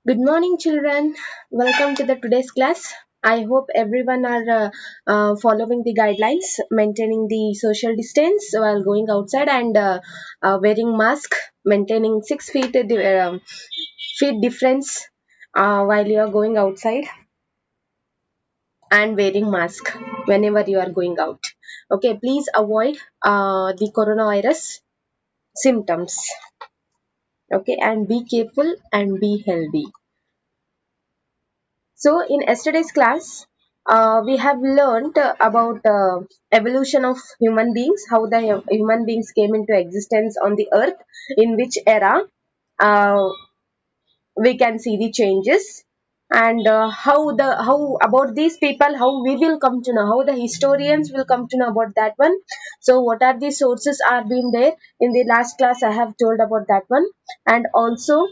Good morning, children. Welcome to the today's class. I hope everyone are following the guidelines, maintaining the social distance while going outside, and wearing mask, maintaining 6 feet feet difference while you are going outside, and wearing mask whenever you are going out. Okay, please avoid the coronavirus symptoms. Okay, and be careful and be healthy. So, in yesterday's class, we have learned about evolution of human beings, how the human beings came into existence on the earth, in which era uh, we can see the changes, and how about these people, how we will come to know, how the historians will come to know about that one. So, what are the sources are being there in the last class? I have told about that one, and also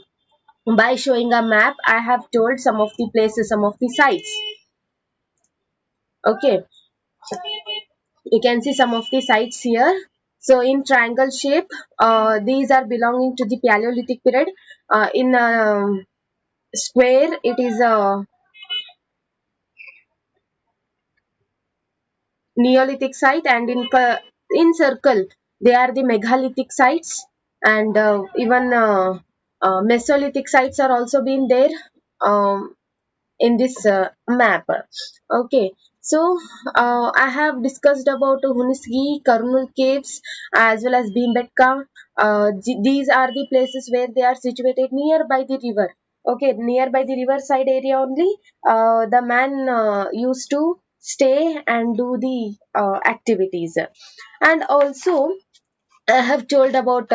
by showing a map, I have told some of the places, some of the sites. Okay, you can see some of the sites here. So in triangle shape, these are belonging to the Paleolithic period. In square, it is a Neolithic site, and in circle, they are the megalithic sites, and even Mesolithic sites are also being there. In this map. Okay, so I have discussed about Hunisgi, Karnul caves, as well as Bhimbetka. These are the places where they are situated nearby the river. Okay, nearby the riverside area only. The man used to stay and do the activities, and also I have told about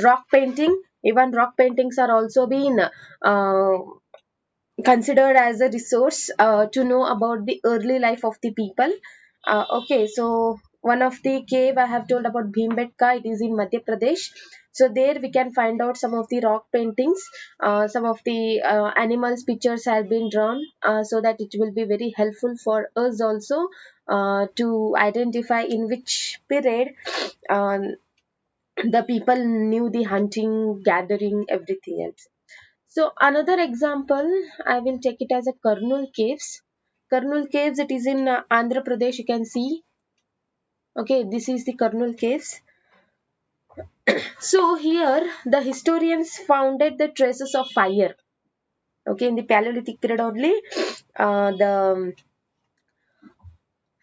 rock painting. Even rock paintings are also being considered as a resource to know about the early life of the people. Okay, so one of the cave I have told about Bhimbetka, it is in Madhya Pradesh. So there we can find out some of the rock paintings, some of the animals pictures have been drawn, so that it will be very helpful for us also to identify in which period um, the people knew the hunting, gathering, everything else. So another example, I will take it as a Karnul Caves. Karnul Caves, it is in Andhra Pradesh. You can see. Okay, this is the Karnul Caves. So here, the historians founded the traces of fire. Okay, in the Paleolithic period only, the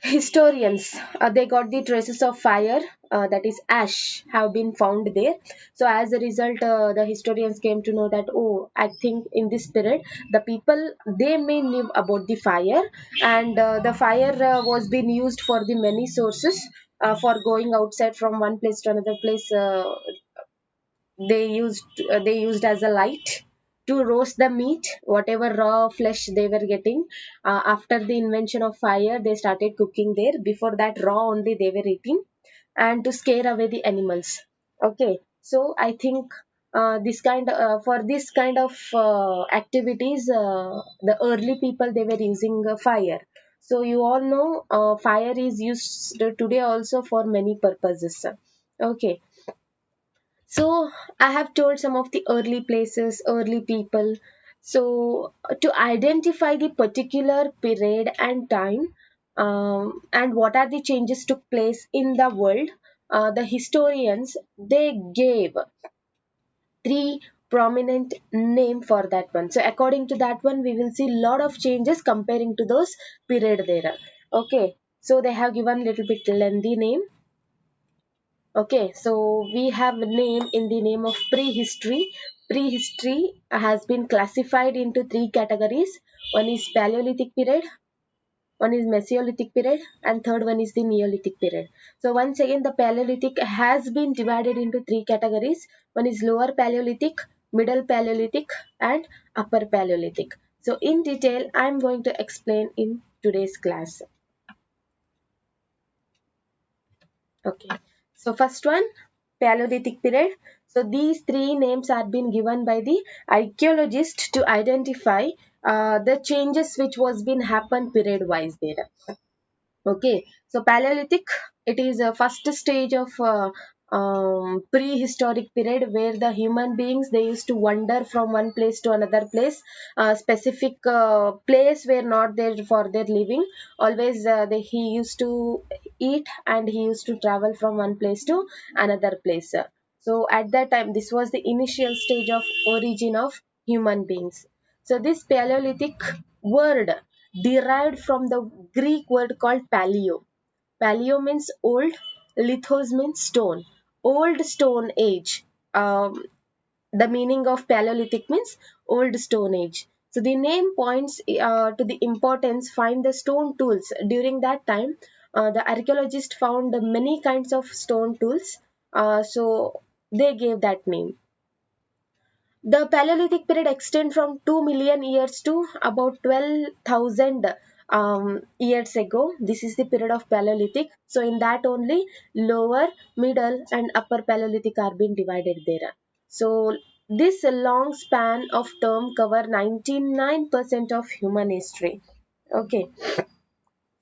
historians they got the traces of fire, that is ash have been found there. So as a result, the historians came to know that, oh, I think in this period the people, they may knew about the fire, and the fire was being used for the many sources, for going outside from one place to another place. They used as a light to roast the meat, whatever raw flesh they were getting. After the invention of fire, they started cooking there. Before that, raw only they were eating, and to scare away the animals. Okay, so I think for this kind of activities, the early people, they were using fire. So you all know, fire is used today also for many purposes. Okay, so I have told some of the early places, early people. So to identify the particular period and time, and what are the changes took place in the world, the historians, they gave three prominent name for that one. So according to that one, we will see lot of changes comparing to those period there. Okay, so they have given little bit lengthy name. Okay, so we have a name in the name of prehistory. Prehistory has been classified into three categories. One is Paleolithic period, one is Mesolithic period, and third one is the Neolithic period. So once again, the Paleolithic has been divided into three categories. One is Lower Paleolithic, Middle Paleolithic, and Upper Paleolithic. So in detail, I am going to explain in today's class. Okay. So first one, Paleolithic period. So these three names are been given by the archaeologist to identify the changes which was been happened period wise there. Okay. So Paleolithic, it is a first stage of prehistoric period where the human beings they used to wander from one place to another place. Specific place were not there for their living. Always he used to eat and he used to travel from one place to another place. So at that time, this was the initial stage of origin of human beings. So this Paleolithic word derived from the Greek word called paleo. Paleo means old, lithos means stone. Old Stone Age. The meaning of Paleolithic means old Stone Age. So the name points to the importance find the stone tools. During that time, the archaeologists found many kinds of stone tools. So they gave that name. The Paleolithic period extends from 2 million years to about 12,000 years ago. This is the period of Paleolithic. So in that only lower, middle and upper Paleolithic are being divided there. So this long span of term cover 99% of human history. Okay,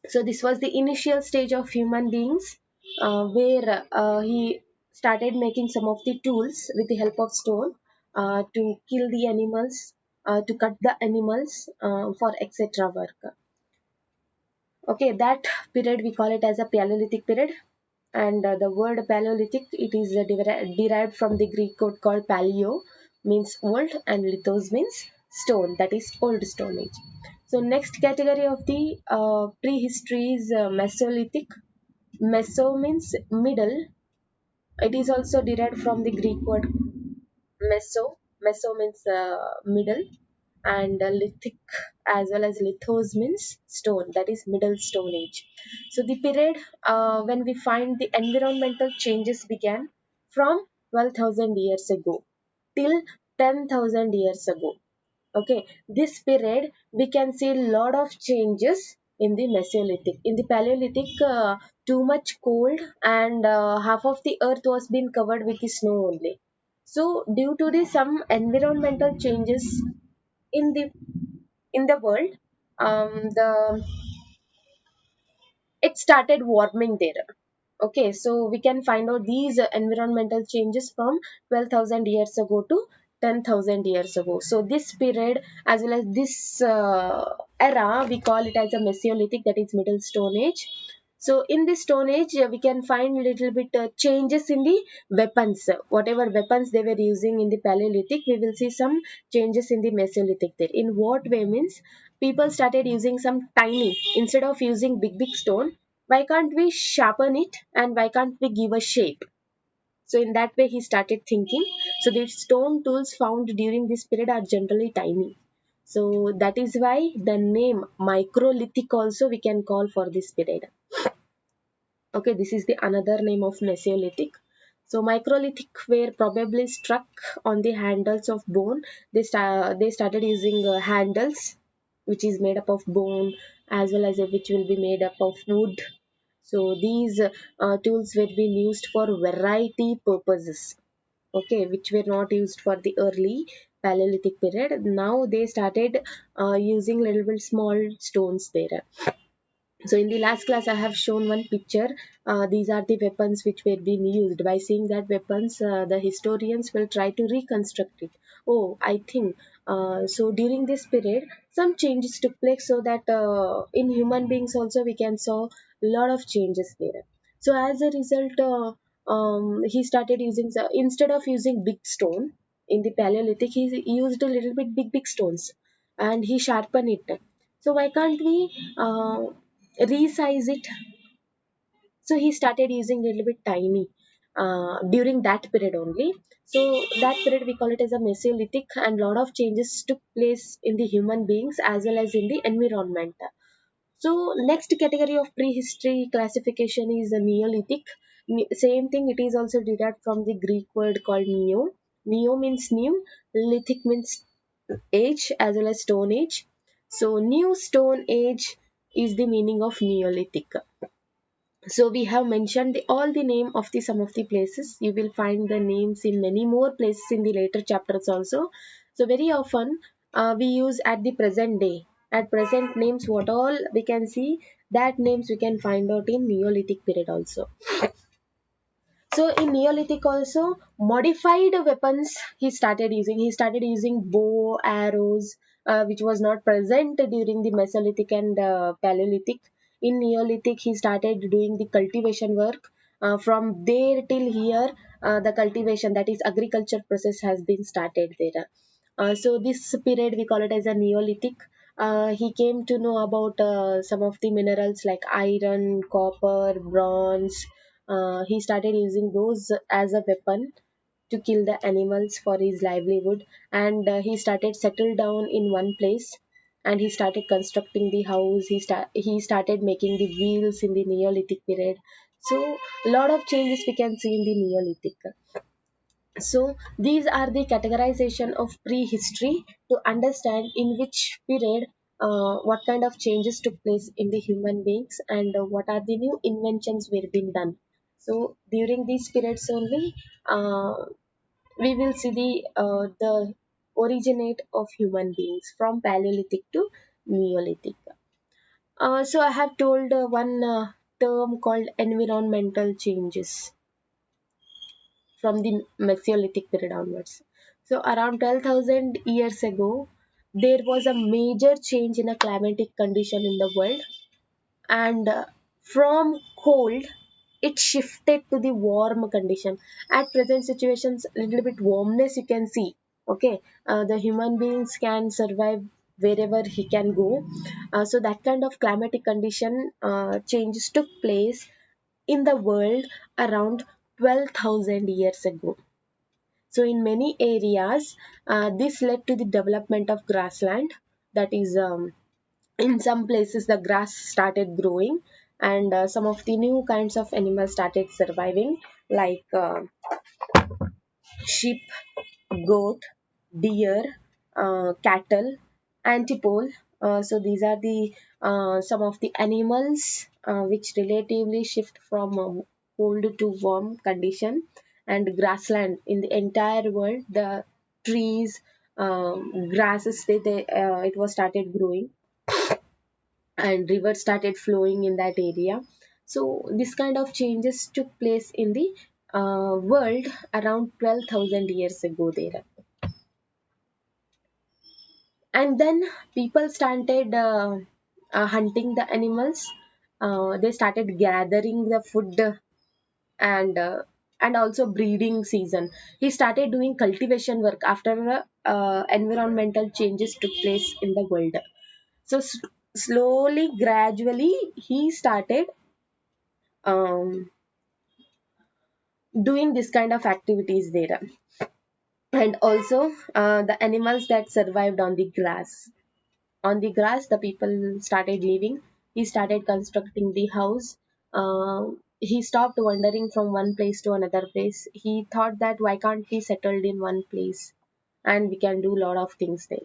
so this was the initial stage of human beings where he started making some of the tools with the help of stone to kill the animals, to cut the animals for etc. work. Okay, that period we call it as a Paleolithic period. And the word Paleolithic it is derived from the Greek word called paleo means old and lithos means stone, that is old Stone Age. So next category of the prehistory is Mesolithic. Meso means middle. It is also derived from the Greek word meso. Meso means middle, and lithic as well as lithos means stone, that is middle Stone Age. So the period when we find the environmental changes began from 12,000 years ago till 10,000 years ago. Okay, this period we can see a lot of changes in the Mesolithic. In the Paleolithic, too much cold and half of the earth was being covered with the snow only. So due to the some environmental changes in the world, the it started warming there. Okay, so we can find out these environmental changes from 12,000 years ago to 10,000 years ago. So this period as well as this era we call it as a Mesolithic, that is middle Stone Age. So in this Stone Age we can find little bit changes in the weapons. Whatever weapons they were using in the Paleolithic, we will see some changes in the Mesolithic there. In what way means people started using some tiny, instead of using big stone, why can't we sharpen it and why can't we give a shape? So in that way he started thinking. So the stone tools found during this period are generally tiny. So that is why the name microlithic also we can call for this period. Okay, this is the another name of Mesolithic. So microlithic were probably struck on the handles of bone. They started using handles which is made up of bone as well as which will be made up of wood. So these tools were being used for variety purposes. Okay, which were not used for the early Paleolithic period. Now they started using little bit small stones there. So in the last class I have shown one picture. These are the weapons which were being used. By seeing that weapons, the historians will try to reconstruct it. Oh, I think so during this period some changes took place, so that in human beings also we can saw a lot of changes there. So as a result, he started using instead of using big stone in the Paleolithic, he used a little bit big stones and he sharpened it. So why can't we resize it? So he started using a little bit tiny during that period only. So that period we call it as a Mesolithic, and lot of changes took place in the human beings as well as in the environment. So next category of prehistory classification is a Neolithic. Same thing, it is also derived from the Greek word called neo. Neo means new, lithic means age as well as Stone Age. So new Stone Age is the meaning of Neolithic. So we have mentioned all the name of the some of the places. You will find the names in many more places in the later chapters also. So very often we use at the present day. At present names what all we can see, that names we can find out in Neolithic period also. So in Neolithic also, modified weapons he started using. He started using bow, arrows, which was not present during the Mesolithic and Paleolithic. In Neolithic, he started doing the cultivation work. From there till here, the cultivation, that is agriculture process, has been started there. So this period we call it as a Neolithic. He came to know about some of the minerals like iron, copper, bronze. He started using those as a weapon to kill the animals for his livelihood, and he started settle down in one place, and he started constructing the house. He started making the wheels in the Neolithic period. So a lot of changes we can see in the Neolithic. So these are the categorization of prehistory to understand in which period what kind of changes took place in the human beings, and what are the new inventions were being done. So during these periods only, uh, we will see the originate of human beings from Paleolithic to Neolithic. So I have told one term called environmental changes from the Mesolithic period onwards. So around 12,000 years ago, there was a major change in a climatic condition in the world, and from cold, it shifted to the warm condition. At present situations, a little bit warmness you can see. Okay, the human beings can survive wherever he can go. So that kind of climatic condition changes took place in the world around 12,000 years ago. So, in many areas, this led to the development of grassland. That is, in some places, the grass started growing, and some of the new kinds of animals started surviving, like sheep, goat, deer, cattle, antipole. So these are the some of the animals which relatively shift from cold to warm condition, and grassland in the entire world. The trees, grasses, it was started growing, and rivers started flowing in that area. So this kind of changes took place in the world around 12,000 years ago there. And then people started hunting the animals. They started gathering the food, and also breeding season. He started doing cultivation work after environmental changes took place in the world. So slowly, gradually, he started um, doing this kind of activities there. And also the animals that survived on the grass, the people started living. He started constructing the house. He stopped wandering from one place to another place. He thought that why can't we settled in one place, and we can do a lot of things there.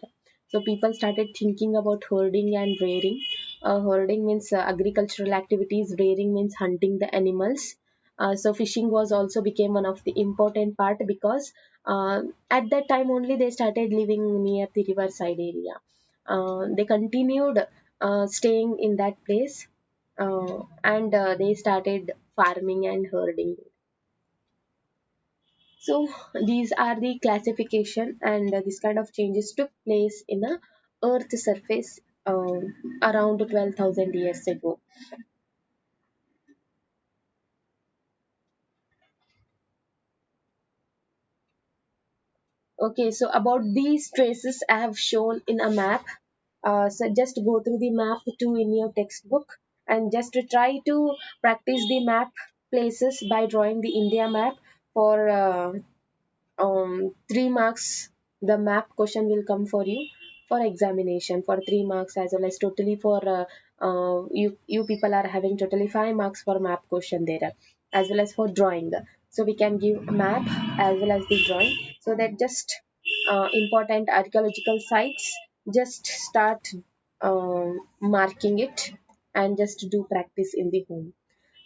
So people started thinking about herding and rearing. Herding means agricultural activities, rearing means hunting the animals. So fishing was also became one of the important part, because uh, at that time only they started living near the riverside area. They continued staying in that place, and they started farming and herding. So these are the classification, and this kind of changes took place in the earth surface around 12,000 years ago. Okay, so about these traces I have shown in a map. So just go through the map too in your textbook, and just to try to practice the map places by drawing the India map for 3 marks. The map question will come for you for examination for 3 marks, as well as totally for you people are having totally 5 marks for map question there, as well as for drawing. So we can give map as well as the drawing, so that just important archaeological sites, just start marking it, and just do practice in the home.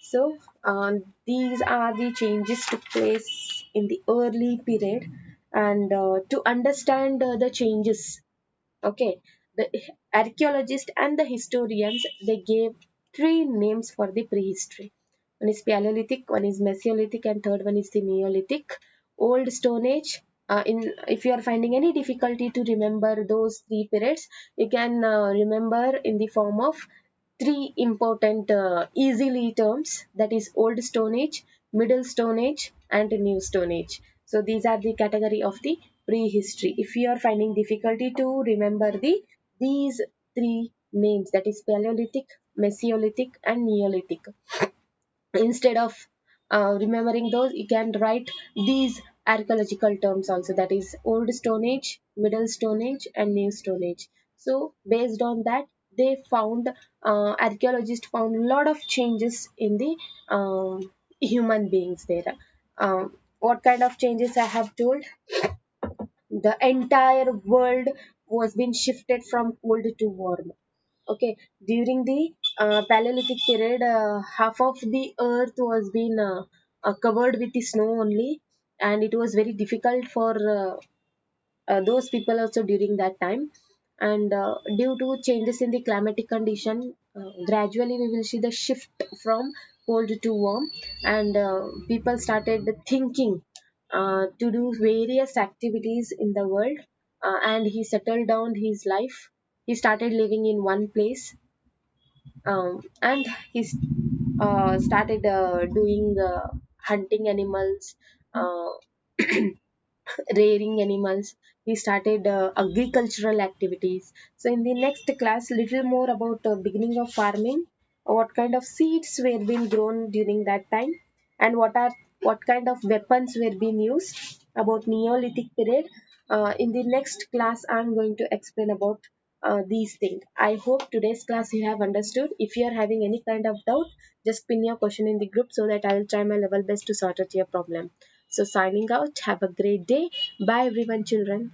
So these are the changes took place in the early period, and to understand the changes, okay, the archaeologists and the historians, they gave three names for the prehistory. One is Paleolithic, one is Mesolithic, and third one is the Neolithic. Old Stone Age. In if you are finding any difficulty to remember those three periods, you can remember in the form of three important easily terms, that is Old Stone Age, Middle Stone Age, and New Stone Age. So these are the category of the prehistory. If you are finding difficulty to remember these three names, that is Paleolithic, Mesolithic, and Neolithic, instead of remembering those, you can write these archaeological terms also, that is Old Stone Age, Middle Stone Age, and New Stone Age. So based on that, they found archaeologists found a lot of changes in the human beings there. What kind of changes I have told? The entire world was being shifted from cold to warm. Okay, during the Paleolithic period, half of the earth was being covered with the snow only, and it was very difficult for those people also during that time. And due to changes in the climatic condition, gradually we will see the shift from cold to warm, and people started thinking to do various activities in the world, and he settled down his life. He started living in one place, and he started doing hunting animals, uh, rearing animals. He started agricultural activities. So in the next class, little more about beginning of farming, what kind of seeds were being grown during that time, and what kind of weapons were being used, about Neolithic period. In the next class, I'm going to explain about these things. I hope today's class you have understood. If you are having any kind of doubt, just pin your question in the group so that I will try my level best to sort out your problem. So signing out. Have a great day. Bye everyone, children.